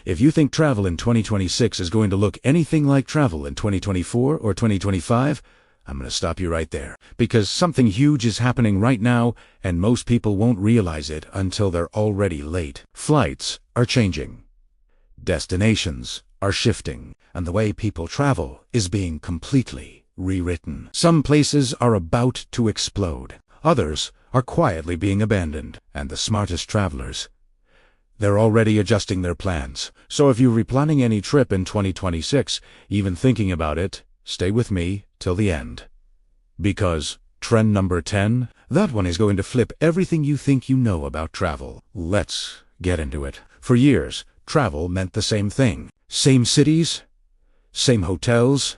If you think travel in 2026 is going to look anything like travel in 2024 or 2025, I'm going to stop you right there. Because something huge is happening right now, and most people won't realize it until they're already late. Flights are changing. Destinations are shifting, and the way people travel is being completely rewritten. Some places are about to explode. Others are quietly being abandoned. And the smartest travelers, they're already adjusting their plans. So if you're replanning any trip in 2026, even thinking about it, stay with me till the end. Because trend number 10, that one is going to flip everything you think you know about travel. Let's get into it. For years, travel meant the same thing. Same cities, same hotels,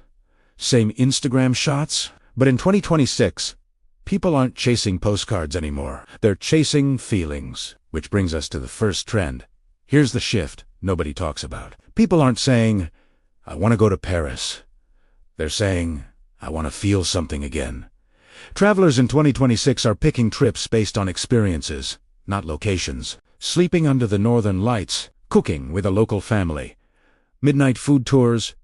same Instagram shots. But in 2026, people aren't chasing postcards anymore. They're chasing feelings. Which brings us to the first trend. Here's the shift nobody talks about. People aren't saying, I want to go to Paris. They're saying, I want to feel something again. Travelers in 2026 are picking trips based on experiences, not locations. Sleeping under the northern lights, cooking with a local family, midnight food tours,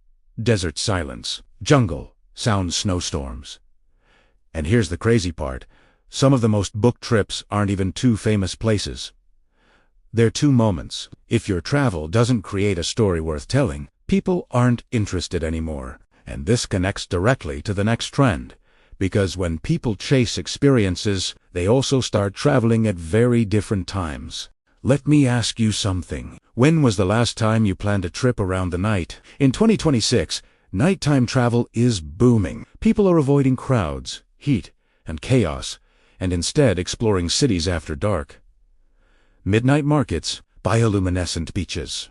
desert silence, jungle, sound snowstorms. And here's the crazy part. Some of the most booked trips aren't even two famous places. They're two moments. If your travel doesn't create a story worth telling, people aren't interested anymore. And this connects directly to the next trend. Because when people chase experiences, they also start traveling at very different times. Let me ask you something. When was the last time you planned a trip around the night? In 2026, nighttime travel is booming. People are avoiding crowds, heat, and chaos, and instead exploring cities after dark. Midnight markets, bioluminescent beaches,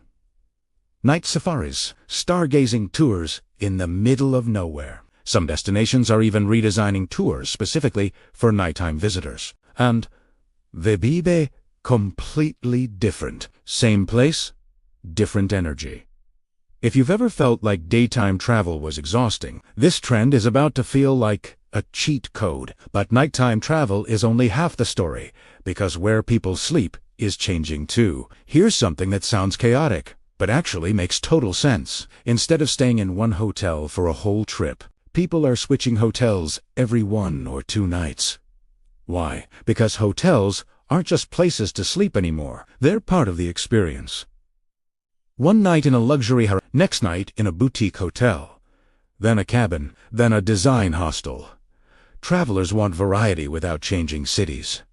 night safaris, stargazing tours in the middle of nowhere. Some destinations are even redesigning tours specifically for nighttime visitors. And the Bibe, completely different. Same place, different energy. If you've ever felt like daytime travel was exhausting, this trend is about to feel like a cheat code. But nighttime travel is only half the story, because where people sleep is changing too. Here's something that sounds chaotic, but actually makes total sense. Instead of staying in one hotel for a whole trip, people are switching hotels every 1 or 2 nights. Why? Because hotels aren't just places to sleep anymore. They're part of the experience. One night in a luxury next night in a boutique hotel, then a cabin, then a design hostel. Travelers want variety without changing cities.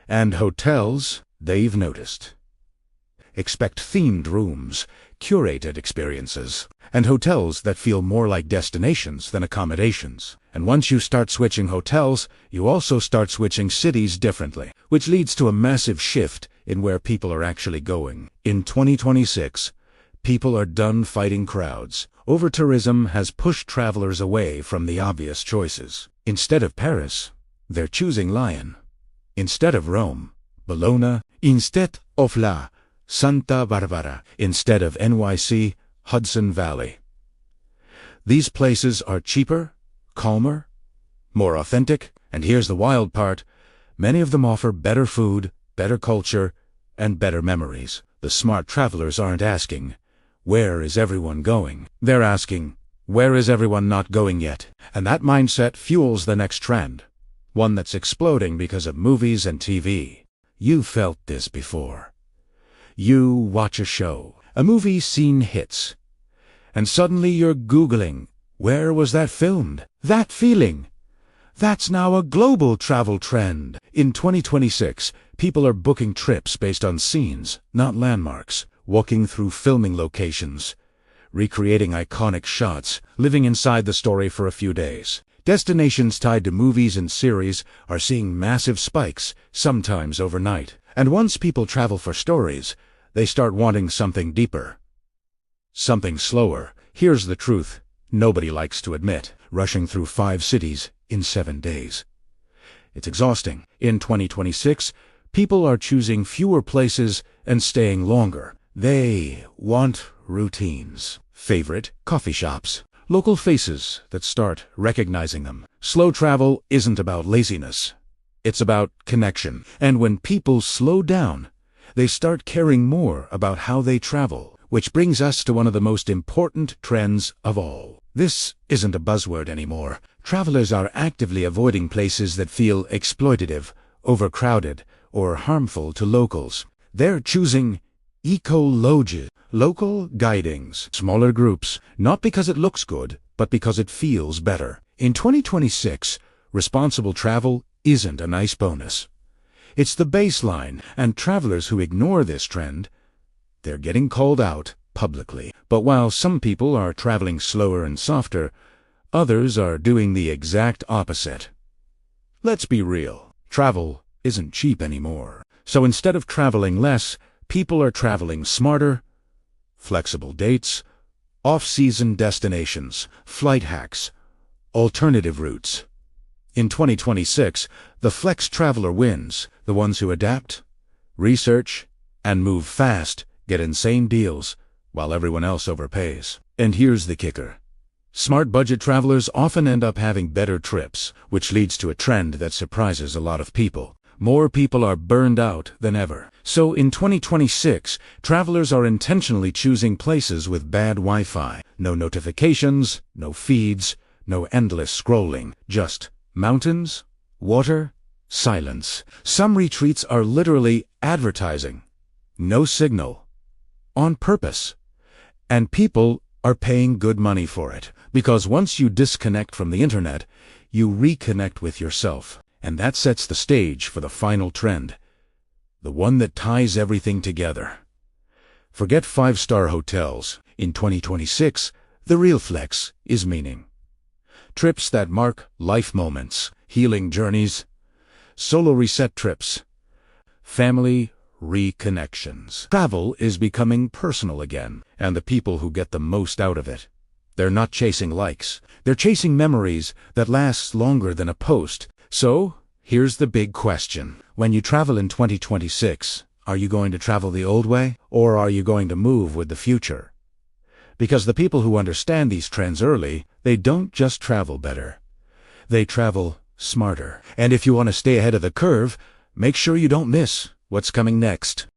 And hotels, they've noticed, expect themed rooms, curated experiences, and hotels that feel more like destinations than accommodations. And once you start switching hotels, you also start switching cities differently, which leads to a massive shift in where people are actually going. In 2026, people are done fighting crowds. Over-tourism has pushed travelers away from the obvious choices. Instead of Paris, they're choosing Lyon. Instead of Rome, Bologna. Instead of La Santa Barbara. Instead of NYC, Hudson Valley. These places are cheaper, calmer, more authentic, and here's the wild part, many of them offer better food, better culture, and better memories. The smart travelers aren't asking, where is everyone going? They're asking, where is everyone not going yet? And that mindset fuels the next trend, one that's exploding because of movies and TV. You've felt this before. You watch a show, a movie scene hits, and suddenly you're Googling, where was that filmed? That feeling. That's now a global travel trend. In 2026, people are booking trips based on scenes, not landmarks, walking through filming locations, recreating iconic shots, living inside the story for a few days. Destinations tied to movies and series are seeing massive spikes, sometimes overnight. And once people travel for stories, they start wanting something deeper, something slower. Here's the truth nobody likes to admit: rushing through 5 cities in 7 days. It's exhausting. In 2026, people are choosing fewer places and staying longer. They want routines, favorite coffee shops, local faces that start recognizing them. Slow travel isn't about laziness. It's about connection. And when people slow down, they start caring more about how they travel. Which brings us to one of the most important trends of all. This isn't a buzzword anymore. Travelers are actively avoiding places that feel exploitative, overcrowded, or harmful to locals. They're choosing eco-lodges, local guidings, smaller groups, not because it looks good, but because it feels better. In 2026, responsible travel isn't a nice bonus. It's the baseline, and travelers who ignore this trend, they're getting called out publicly. But while some people are traveling slower and softer, others are doing the exact opposite. Let's be real. Travel isn't cheap anymore. So instead of traveling less, people are traveling smarter, flexible dates, off-season destinations, flight hacks, alternative routes. In 2026, the flex traveler wins. The ones who adapt, research, and move fast get insane deals, while everyone else overpays. And here's the kicker. Smart budget travelers often end up having better trips, which leads to a trend that surprises a lot of people. More people are burned out than ever. So in 2026, travelers are intentionally choosing places with bad Wi-Fi. No notifications, no feeds, no endless scrolling. Just mountains, water, silence. Some retreats are literally advertising. No signal. On purpose. And people are paying good money for it. Because once you disconnect from the internet, you reconnect with yourself. And that sets the stage for the final trend. The one that ties everything together. Forget five-star hotels. In 2026, the real flex is meaning. Trips that mark life moments, healing journeys, solo reset trips, family reconnections. Travel is becoming personal again, and the people who get the most out of it. They're not chasing likes. They're chasing memories that last longer than a post. So, here's the big question. When you travel in 2026, are you going to travel the old way, or are you going to move with the future? Because the people who understand these trends early, they don't just travel better. They travel smarter. And if you want to stay ahead of the curve, make sure you don't miss what's coming next.